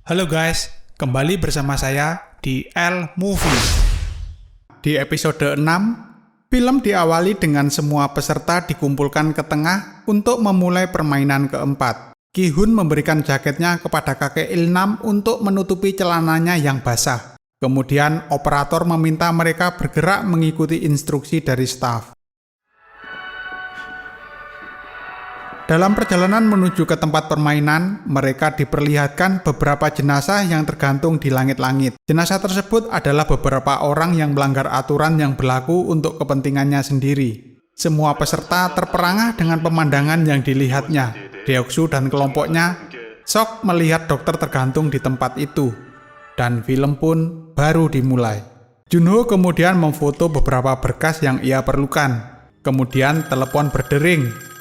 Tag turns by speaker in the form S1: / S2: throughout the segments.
S1: Halo guys, kembali bersama saya di L Movie. Di episode 6, film diawali dengan semua peserta dikumpulkan ke tengah untuk memulai permainan keempat. Ki-hun memberikan jaketnya kepada kakek Ilnam untuk menutupi celananya yang basah. Kemudian operator meminta mereka bergerak mengikuti instruksi dari staf. Dalam perjalanan menuju ke tempat permainan, mereka diperlihatkan beberapa jenazah yang tergantung di langit-langit. Jenazah tersebut adalah beberapa orang yang melanggar aturan yang berlaku untuk kepentingannya sendiri. Semua peserta terperangah dengan pemandangan yang dilihatnya. Deoksu dan kelompoknya shock melihat dokter tergantung di tempat itu. Dan film pun baru dimulai. Junho kemudian memfoto beberapa berkas yang ia perlukan. Kemudian telepon berdering.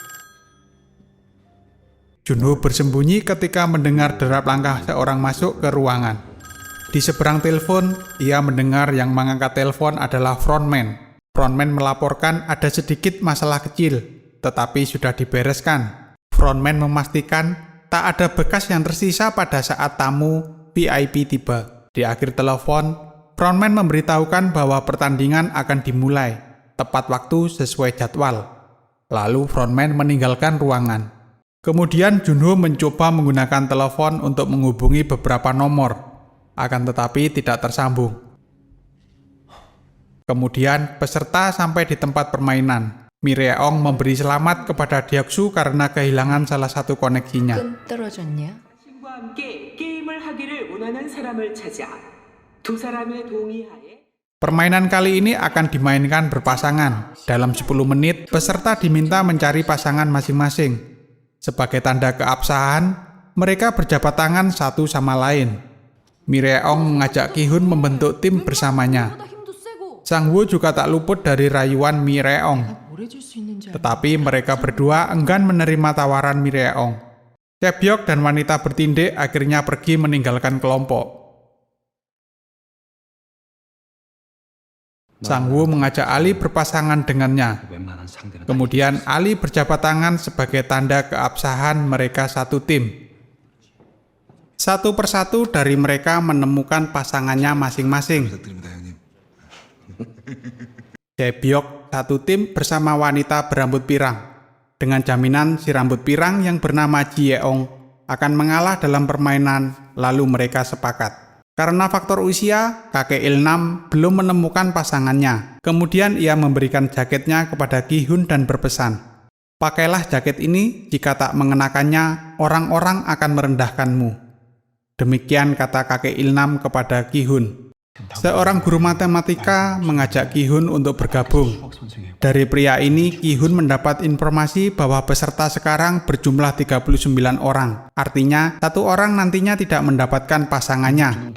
S1: Junho bersembunyi ketika mendengar derap langkah seorang masuk ke ruangan. Di seberang telepon, ia mendengar yang mengangkat telepon adalah frontman. Frontman melaporkan ada sedikit masalah kecil, tetapi sudah dibereskan. Frontman memastikan tak ada bekas yang tersisa pada saat tamu VIP tiba. Di akhir telepon, frontman memberitahukan bahwa pertandingan akan dimulai, tepat waktu sesuai jadwal. Lalu frontman meninggalkan ruangan. Kemudian Junho mencoba menggunakan telepon untuk menghubungi beberapa nomor, akan tetapi tidak tersambung. Kemudian peserta sampai di tempat permainan. Mireong memberi selamat kepada Deoksu karena kehilangan salah satu koneksinya. Permainan kali ini akan dimainkan berpasangan. Dalam 10 menit, peserta diminta mencari pasangan masing-masing. Sebagai tanda keabsahan, mereka berjabat tangan satu sama lain. Mireong mengajak Ki-hun membentuk tim bersamanya. Sang-woo juga tak luput dari rayuan Mireong. Tetapi mereka berdua enggan menerima tawaran Mireong. Chae-byok dan wanita bertindik akhirnya pergi meninggalkan kelompok. Sang-woo mengajak Ali berpasangan dengannya. Kemudian Ali berjabat tangan sebagai tanda keabsahan mereka satu tim. Satu persatu dari mereka menemukan pasangannya masing-masing. Chae-byok satu tim bersama wanita berambut pirang. Dengan jaminan si rambut pirang yang bernama Ji-yeong akan mengalah dalam permainan, lalu mereka sepakat. Karena faktor usia, kakek Ilnam belum menemukan pasangannya. Kemudian ia memberikan jaketnya kepada Ki-hun dan berpesan, "Pakailah jaket ini, jika tak mengenakannya, orang-orang akan merendahkanmu." Demikian kata kakek Ilnam kepada Ki-hun. Seorang guru matematika mengajak Ki-hun untuk bergabung. Dari pria ini, Ki-hun mendapat informasi bahwa peserta sekarang berjumlah 39 orang. Artinya, satu orang nantinya tidak mendapatkan pasangannya.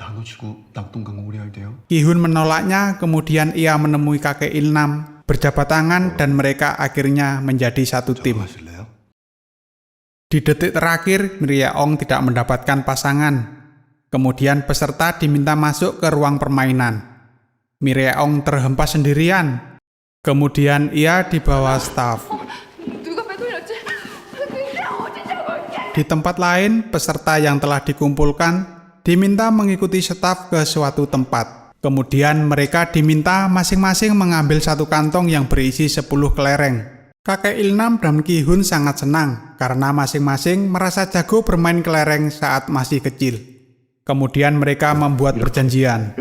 S1: Ki-hun menolaknya, kemudian ia menemui kakek Ilnam, berjabat tangan, dan mereka akhirnya menjadi satu tim. Di detik terakhir, Mireong tidak mendapatkan pasangan. Kemudian peserta diminta masuk ke ruang permainan. Mireong terhempas sendirian. Kemudian ia dibawa staf. Di tempat lain, peserta yang telah dikumpulkan diminta mengikuti staf ke suatu tempat. Kemudian mereka diminta masing-masing mengambil satu kantong yang berisi 10 kelereng. Kakek Ilnam dan Ki-hun sangat senang karena masing-masing merasa jago bermain kelereng saat masih kecil. Kemudian mereka membuat perjanjian.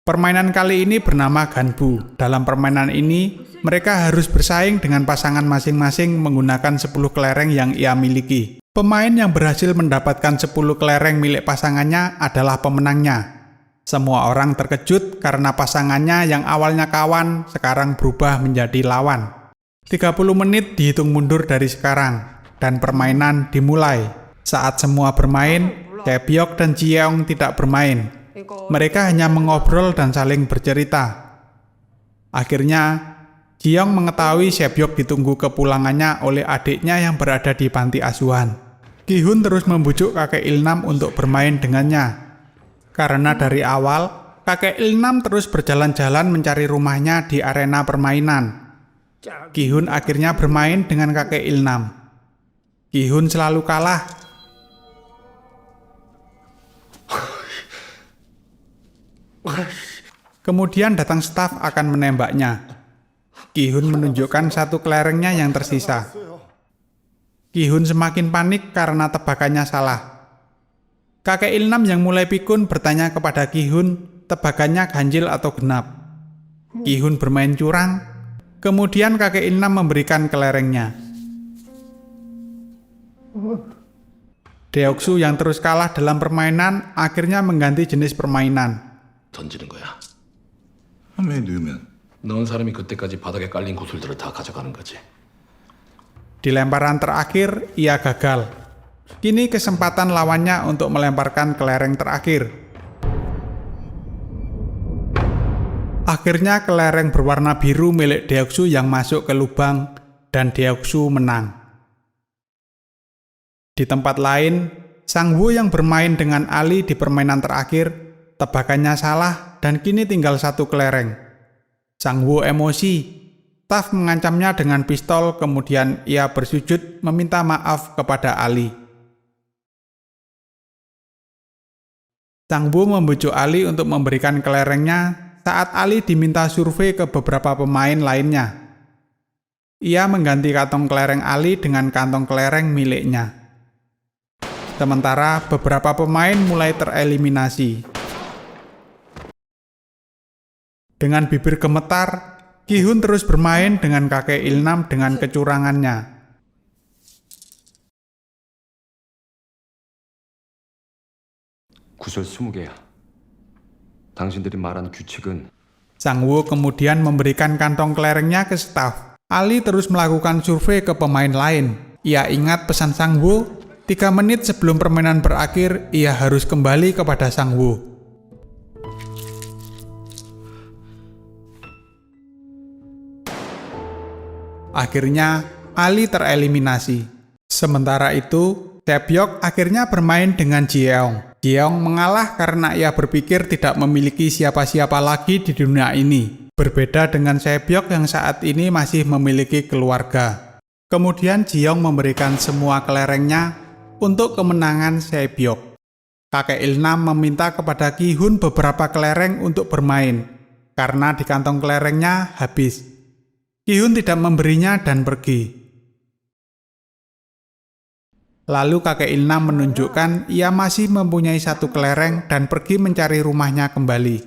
S1: Permainan kali ini bernama Ganbu. Dalam permainan ini, mereka harus bersaing dengan pasangan masing-masing menggunakan 10 kelereng yang ia miliki. Pemain yang berhasil mendapatkan 10 kelereng milik pasangannya adalah pemenangnya. Semua orang terkejut karena pasangannya yang awalnya kawan sekarang berubah menjadi lawan. 30 menit dihitung mundur dari sekarang, dan permainan dimulai. Saat semua bermain, Chae-byok dan Ji-yeong tidak bermain. Mereka hanya mengobrol dan saling bercerita. Akhirnya, Ji-yeong mengetahui Chae-byok ditunggu kepulangannya oleh adiknya yang berada di panti asuhan. Ki-hun terus membujuk kakek Ilnam untuk bermain dengannya. Karena dari awal, kakek Ilnam terus berjalan-jalan mencari rumahnya di arena permainan. Ki-hun akhirnya bermain dengan kakek Ilnam. Ki-hun selalu kalah. Kemudian datang staf akan menembaknya. Ki-hun menunjukkan satu kelerengnya yang tersisa. Ki-hun semakin panik karena tebakannya salah. Kakek Ilnam yang mulai pikun bertanya kepada Ki-hun, tebakannya ganjil atau genap. Ki-hun bermain curang, kemudian kakek Ilnam memberikan kelerengnya. Deoksu yang terus kalah dalam permainan akhirnya mengganti jenis permainan.
S2: 던지는 거야.
S3: 왜 넣으면?
S2: 넣은 사람이 그때까지 바닥에 깔린 구슬들을 다 가져가는 거지.
S1: Di lemparan terakhir, ia gagal. Kini kesempatan lawannya untuk melemparkan kelereng terakhir. Akhirnya kelereng berwarna biru milik Deoksu yang masuk ke lubang dan Deoksu menang. Di tempat lain, Sang-woo yang bermain dengan Ali di permainan terakhir, tebakannya salah dan kini tinggal satu kelereng. Sang-woo emosi. Staf mengancamnya dengan pistol, kemudian ia bersujud meminta maaf kepada Ali. Sang-woo membujuk Ali untuk memberikan kelerengnya saat Ali diminta survei ke beberapa pemain lainnya. Ia mengganti kantong kelereng Ali dengan kantong kelereng miliknya. Sementara beberapa pemain mulai tereliminasi. Dengan bibir gemetar, Ki-hun terus bermain dengan kakek Ilnam dengan kecurangannya.
S4: 구슬 20개야. 당신들이 말한 규칙은
S1: Sang-woo kemudian memberikan kantong kelerengnya ke staf. Ali terus melakukan survei ke pemain lain. Ia ingat pesan Sang-woo, 3 menit sebelum permainan berakhir, ia harus kembali kepada Sang-woo. Akhirnya, Ali tereliminasi. Sementara itu, Tae-byok akhirnya bermain dengan Jeong. Jeong mengalah karena ia berpikir tidak memiliki siapa-siapa lagi di dunia ini. Berbeda dengan Tae-byok yang saat ini masih memiliki keluarga. Kemudian Jeong memberikan semua kelerengnya untuk kemenangan Tae-byok. Kakek Ilnam meminta kepada Ki-hun beberapa kelereng untuk bermain, karena di kantong kelerengnya habis. Ki-hun tidak memberinya dan pergi. Lalu kakek Ilnam menunjukkan ia masih mempunyai satu kelereng dan pergi mencari rumahnya kembali.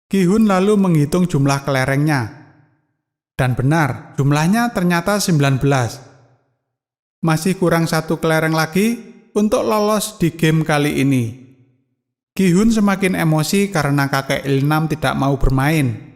S1: Ki-hun lalu menghitung jumlah kelerengnya. Dan benar, jumlahnya ternyata 19. Masih kurang satu kelereng lagi untuk lolos di game kali ini. Ki-hun semakin emosi karena kakek Ilnam tidak mau bermain.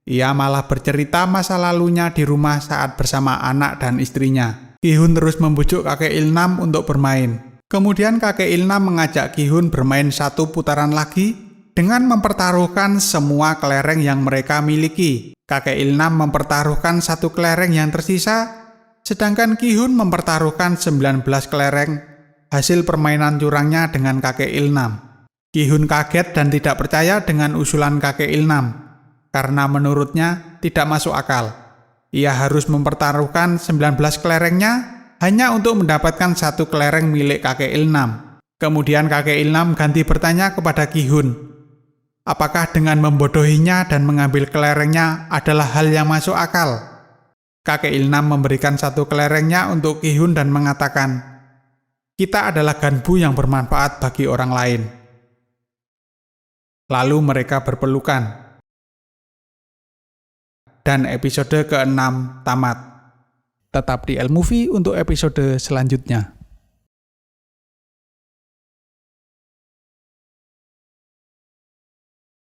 S1: Ia malah bercerita masa lalunya di rumah saat bersama anak dan istrinya. Ki-hun terus membujuk kakek Ilnam untuk bermain. Kemudian kakek Ilnam mengajak Ki-hun bermain satu putaran lagi dengan mempertaruhkan semua kelereng yang mereka miliki. Kakek Ilnam mempertaruhkan satu kelereng yang tersisa, sedangkan Ki-hun mempertaruhkan 19 kelereng hasil permainan curangnya dengan kakek Ilnam. Ki-hun kaget dan tidak percaya dengan usulan kakek Ilnam, karena menurutnya tidak masuk akal. Ia harus mempertaruhkan 19 kelerengnya hanya untuk mendapatkan satu kelereng milik kakek Ilnam. Kemudian kakek Ilnam ganti bertanya kepada Ki-hun, apakah dengan membodohinya dan mengambil kelerengnya adalah hal yang masuk akal? Kakek Ilnam memberikan satu kelerengnya untuk Ki-hun dan mengatakan, kita adalah ganbu yang bermanfaat bagi orang lain. Lalu mereka berpelukan. Dan episode ke-6 tamat. Tetap di L-Movie untuk episode selanjutnya.